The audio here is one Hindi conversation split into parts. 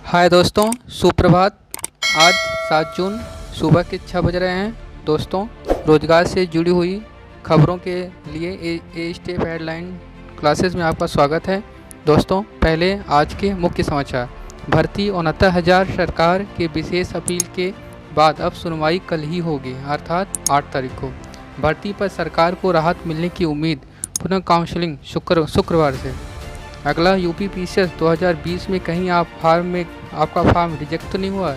हाय दोस्तों, सुप्रभात। आज 7 जून सुबह के 6 बज रहे हैं। दोस्तों, रोजगार से जुड़ी हुई खबरों के लिए ए स्टेप हेडलाइन क्लासेस में आपका स्वागत है। दोस्तों, पहले आज के मुख्य समाचार। भर्ती 69,000। सरकार के विशेष अपील के बाद अब सुनवाई कल ही होगी, अर्थात 8 तारीख को। भर्ती पर सरकार को राहत मिलने की उम्मीद। पुनः काउंसलिंग शुक्रवार से। अगला यूपी पीसीएस 2020 में कहीं आपका फॉर्म रिजेक्ट तो नहीं हुआ।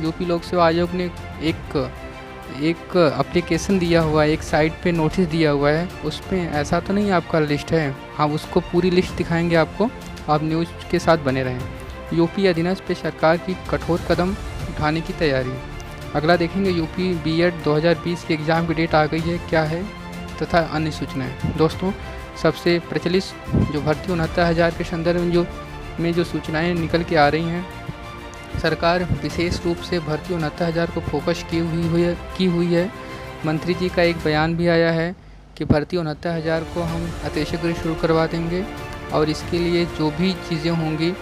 यूपी लोक सेवा आयोग ने एक एप्लीकेशन दिया हुआ है, एक साइट पे नोटिस दिया हुआ है, उसमें ऐसा तो नहीं आपका लिस्ट है। हम उसको पूरी लिस्ट दिखाएंगे आपको, आप न्यूज़ के साथ बने रहें। यूपी अधीनस्थ पे सरकार की कठोर कदम उठाने की तैयारी। अगला देखेंगे यूपी बीएड 2020 की एग्ज़ाम की डेट आ गई है, क्या है, तथा अन्य सूचनाएँ। दोस्तों, सबसे प्रचलित जो भर्ती 69,000 के संदर्भ में जो सूचनाएं निकल के आ रही हैं, सरकार विशेष रूप से भर्ती 69,000 को फोकस की हुई है। मंत्री जी का एक बयान भी आया है कि भर्ती 69,000 को हम अतिशीघ्र शुरू करवा देंगे और इसके लिए जो भी चीज़ें होंगी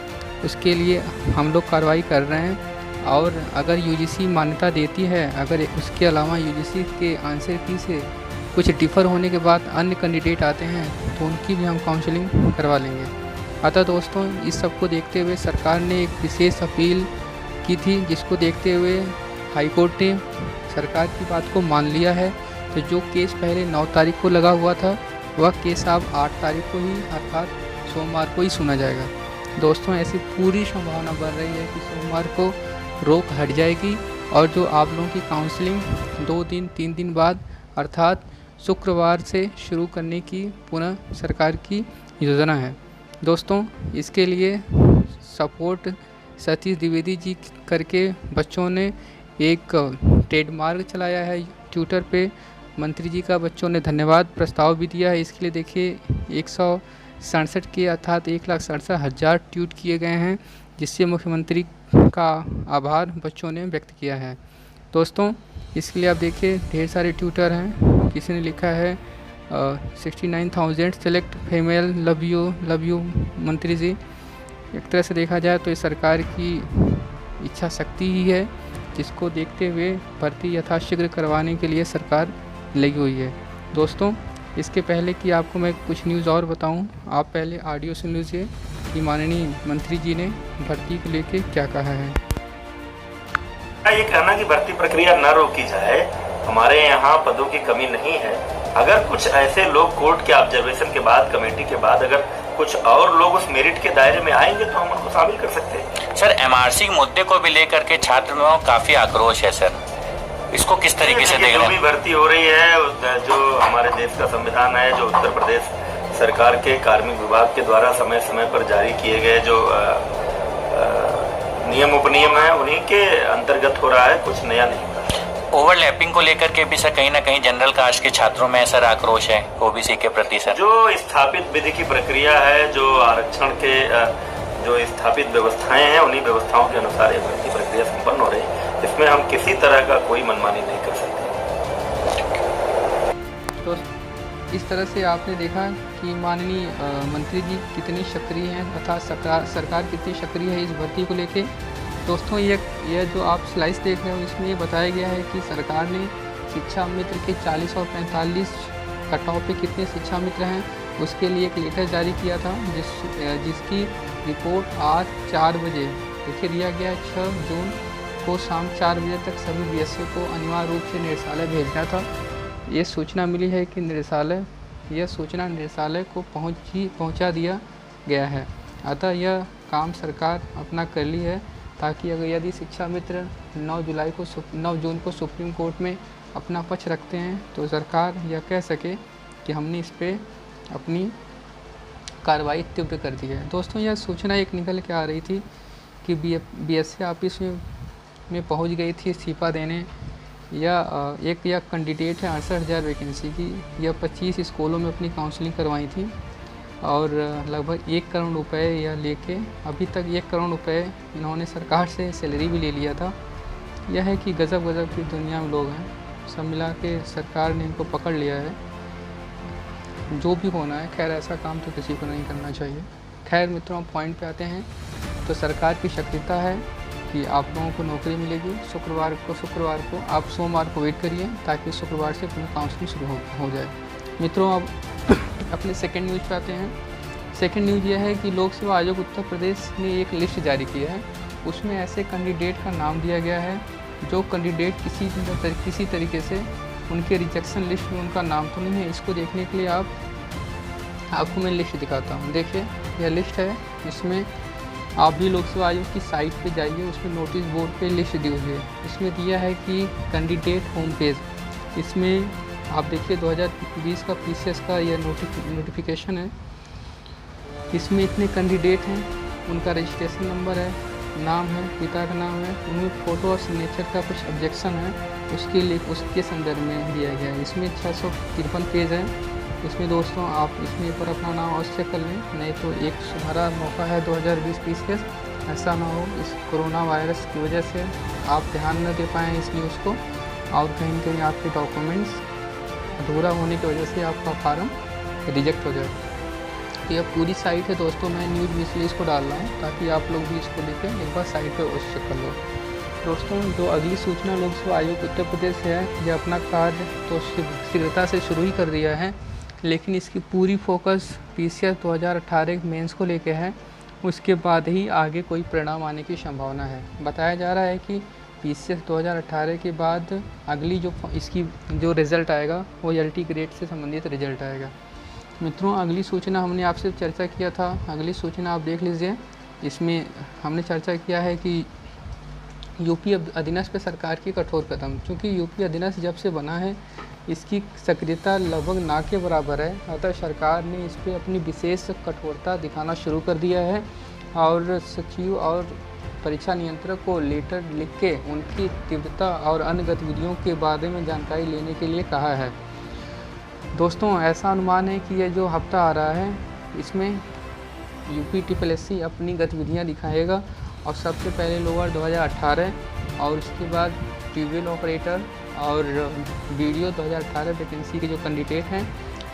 उसके लिए हम लोग कार्रवाई कर रहे हैं। और अगर यूजीसी मान्यता देती है, अगर उसके अलावा यूजीसी के आंसर की से कुछ डिफ़र होने के बाद अन्य कैंडिडेट आते हैं तो उनकी भी हम काउंसलिंग करवा लेंगे। अतः दोस्तों, इस सब को देखते हुए सरकार ने एक विशेष अपील की थी, जिसको देखते हुए हाईकोर्ट ने सरकार की बात को मान लिया है। तो जो केस पहले 9 तारीख को लगा हुआ था, वह केस अब 8 तारीख को ही, अर्थात सोमवार को ही सुना जाएगा। दोस्तों, ऐसी पूरी संभावना बन रही है कि सोमवार को रोक हट जाएगी और जो आप लोगों की काउंसलिंग 2-3 दिन बाद, अर्थात शुक्रवार से शुरू करने की पुनः सरकार की योजना है। दोस्तों, इसके लिए सपोर्ट सतीश द्विवेदी जी करके बच्चों ने एक ट्रेडमार्क चलाया है ट्विटर पे। मंत्री जी का बच्चों ने धन्यवाद प्रस्ताव भी दिया है। इसके लिए देखिए 167 के, अर्थात 1,67,000 ट्वीट किए गए हैं, जिससे मुख्यमंत्री का आभार बच्चों ने व्यक्त किया है। दोस्तों, इसके लिए आप देखिए ढेर सारे ट्विटर हैं। किसी ने लिखा है 69,000 सेलेक्ट फीमेल, लव यू मंत्री जी। एक तरह से देखा जाए तो ये सरकार की इच्छा शक्ति ही है, जिसको देखते हुए भर्ती यथाशीघ्र करवाने के लिए सरकार लगी हुई है। दोस्तों, इसके पहले कि आपको मैं कुछ न्यूज़ और बताऊं, आप पहले ऑडियो सुन लीजिए कि माननीय मंत्री जी ने भर्ती को लेके क्या कहा है। ये कहना कि भर्ती प्रक्रिया न रोकी जाए, हमारे यहाँ पदों की कमी नहीं है। अगर कुछ ऐसे लोग कोर्ट के ऑब्जर्वेशन के बाद, कमेटी के बाद, अगर कुछ और लोग उस मेरिट के दायरे में आएंगे तो हम उनको शामिल कर सकते हैं। सर, एमआरसी मुद्दे को भी लेकर के छात्र में काफी आक्रोश है सर, इसको किस तरीके से देख रहे हैं? जो भी भर्ती हो रही है, जो हमारे देश का संविधान है, जो उत्तर प्रदेश सरकार के कार्मिक विभाग के द्वारा समय समय पर जारी किए गए जो नियम उपनियम है, उन्हीं के अंतर्गत हो रहा है, कुछ नया नहीं। ओवरलैपिंग को लेकर के भी सर कहीं ना कहीं जनरल कास्ट के छात्रों में सर आक्रोश है ओबीसी के प्रति सर। जो स्थापित विधि की प्रक्रिया है, जो आरक्षण के जो स्थापित व्यवस्थाएं हैं, उन्हीं व्यवस्थाओं के अनुसार ये भर्ती प्रक्रिया संपन्न हो रही है। इसमें हम किसी तरह का कोई मनमानी नहीं कर सकते। तो इस तरह से आपने देखा कि माननीय मंत्री जी कितनी सक्रिय हैं तथा सरकार कितनी सक्रिय है इस भर्ती को लेके। दोस्तों, यह जो आप स्लाइस देख रहे हो, इसमें ये बताया गया है कि सरकार ने शिक्षा मित्र के 40 और 45 कट ऑफ पे कितने शिक्षा मित्र हैं, उसके लिए एक लेटर जारी किया था, जिसकी रिपोर्ट आज 4 बजे देखिए दिया गया है। 6 जून को शाम 4 बजे तक सभी बीएससी को अनिवार्य रूप से निदेशालय भेजना था। ये सूचना मिली है कि यह सूचना निदेशालय को पहुंचा दिया गया है। अतः यह काम सरकार अपना कर ली है, ताकि अगर यदि शिक्षा मित्र 9 जून को सुप्रीम कोर्ट में अपना पक्ष रखते हैं तो सरकार यह कह सके कि हमने इस पर अपनी कार्रवाई तीव्र कर दी है। दोस्तों, यह सूचना एक निकल के आ रही थी कि बीएससी ऑफिस में पहुंच गई थी इस्तीफा देने। यह कैंडिडेट है 68,000 वैकेंसी की। यह 25 स्कूलों में अपनी काउंसलिंग करवाई थी और लगभग 1 करोड़ रुपए यह लेके, अभी तक 1 करोड़ रुपए इन्होंने सरकार से सैलरी भी ले लिया था। यह है कि गज़ब की दुनिया में लोग हैं। सब मिला के सरकार ने इनको पकड़ लिया है। जो भी होना है, खैर ऐसा काम तो किसी को नहीं करना चाहिए। खैर मित्रों, पॉइंट पे आते हैं। तो सरकार की सक्रियता है कि आप लोगों को नौकरी मिलेगी। शुक्रवार को आप सोमवार को वेट करिए ताकि शुक्रवार से अपनी काउंसलिंग शुरू हो जाए। मित्रों, अब अपने सेकेंड न्यूज़ पे आते हैं। सेकेंड न्यूज़ यह है कि लोक सेवा आयोग उत्तर प्रदेश ने एक लिस्ट जारी किया है। उसमें ऐसे कैंडिडेट का नाम दिया गया है जो कैंडिडेट किसी तरीके से उनके रिजेक्शन लिस्ट में उनका नाम तो नहीं है। इसको देखने के लिए आपको मैं लिस्ट दिखाता हूँ। देखिए, यह लिस्ट है। इसमें आप भी लोक सेवा आयोग की साइट पे जाइए, उसमें नोटिस बोर्ड पे लिस्ट दी हुई है। इसमें दिया है कि कैंडिडेट होम पेज। इसमें आप देखिए 2020 का PCS का यह नोटिफिकेशन है। इसमें इतने कैंडिडेट हैं, उनका रजिस्ट्रेशन नंबर है, नाम है, पिता का नाम है, उनमें फ़ोटो और सिग्नेचर का कुछ ऑब्जेक्शन है, उसके संदर्भ में दिया गया है। इसमें 653 पेज है। इसमें दोस्तों आप इसमें एक बार अपना नाम अवश्य चेक कर लें, नहीं तो एक सुनहरा मौका है 2020 PCS। ऐसा ना हो इस कोरोना वायरस की वजह से आप ध्यान न दे पाएँ इस न्यूज़ को, और कहीं न कहीं आपके डॉक्यूमेंट्स अधूरा होने की वजह से आपका फार्म रिजेक्ट हो जाए। तो यह पूरी साइट है दोस्तों, मैं न्यूज़ में इसलिए इसको डाल रहा हूँ ताकि आप लोग भी इसको लेकर एक बार साइट पर अवश्य चेक कर लो। दोस्तों, जो अगली सूचना लोक सेवा आयोग उत्तर प्रदेश है, यह अपना कार्य तो शीघ्रता से शुरू ही कर दिया है, लेकिन इसकी पूरी फोकस PCS 2018 मेंस को लेके है। उसके बाद ही आगे कोई परिणाम आने की संभावना है। बताया जा रहा है कि PCS 2018 के बाद अगली इसकी जो रिज़ल्ट आएगा वो LT ग्रेड से संबंधित रिजल्ट आएगा। मित्रों, अगली सूचना हमने आपसे चर्चा किया था, अगली सूचना आप देख लीजिए। इसमें हमने चर्चा किया है कि यूपी अधीनस्थ पे सरकार की कठोर कदम। क्योंकि यूपी अधीनस्थ जब से बना है इसकी सक्रियता लगभग ना के बराबर है, अतः सरकार ने इस पर अपनी विशेष कठोरता दिखाना शुरू कर दिया है और सचिव और परीक्षा नियंत्रक को लेटर लिख के उनकी तीव्रता और अन्य गतिविधियों के बारे में जानकारी लेने के लिए कहा है। दोस्तों, ऐसा अनुमान है कि यह जो हफ्ता आ रहा है इसमें UPSSC अपनी गतिविधियां दिखाएगा, और सबसे पहले लोअर 2018 और उसके बाद ट्यूबवेल ऑपरेटर और वीडियो 2018 वैकेंसी के जो कैंडिडेट हैं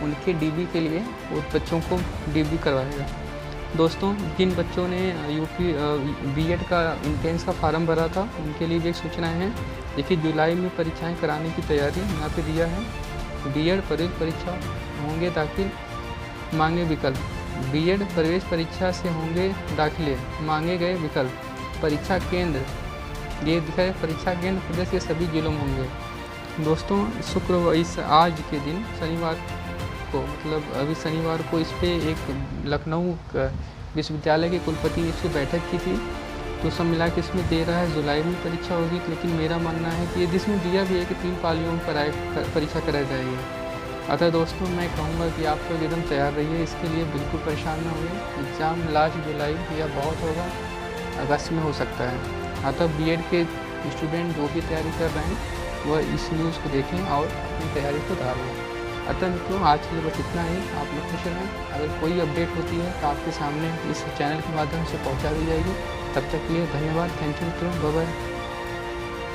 उनके DB के लिए उस बच्चों को DB करवाएगा। दोस्तों, जिन बच्चों ने B.Ed का इंट्रेंस का फार्म भरा था उनके लिए भी एक सूचनाएँ हैं। देखिए, जुलाई में परीक्षाएं कराने की तैयारी यहाँ पे दिया है। B.Ed प्रवेश परीक्षा होंगे दाखिल, मांगे विकल्प। B.Ed प्रवेश परीक्षा से होंगे दाखिले, मांगे गए विकल्प। परीक्षा केंद्र, ये दिखा है, परीक्षा केंद्र प्रदेश के सभी जिलों में होंगे। दोस्तों, इस आज के दिन शनिवार को, मतलब अभी शनिवार को इस पर एक लखनऊ विश्वविद्यालय के कुलपति ने इसकी बैठक की थी, तो सब मिला के इसमें दे रहा है जुलाई में परीक्षा होगी। लेकिन मेरा मानना है कि जिसमें दिया भी है कि 3 पालियों में परीक्षा कराई जाएगी। अतः दोस्तों, मैं कहूँगा कि आप लोग एकदम तैयार रहिए, इसके लिए बिल्कुल परेशान न होइए। एग्ज़ाम लास्ट जुलाई या बहुत होगा अगस्त में हो सकता है। अतः B.Ed के स्टूडेंट जो भी तैयारी कर रहे हैं वह इस न्यूज़ को देखें और अपनी तैयारी को उतारें। अतः मित्रों, आज के लिए बस इतना ही। आप लोग खुश रहें। अगर कोई अपडेट होती है तो आपके सामने इस चैनल के माध्यम से पहुँचा दी जाएगी। तब तक के लिए धन्यवाद। थैंक यू मित्रों, बाय बाय।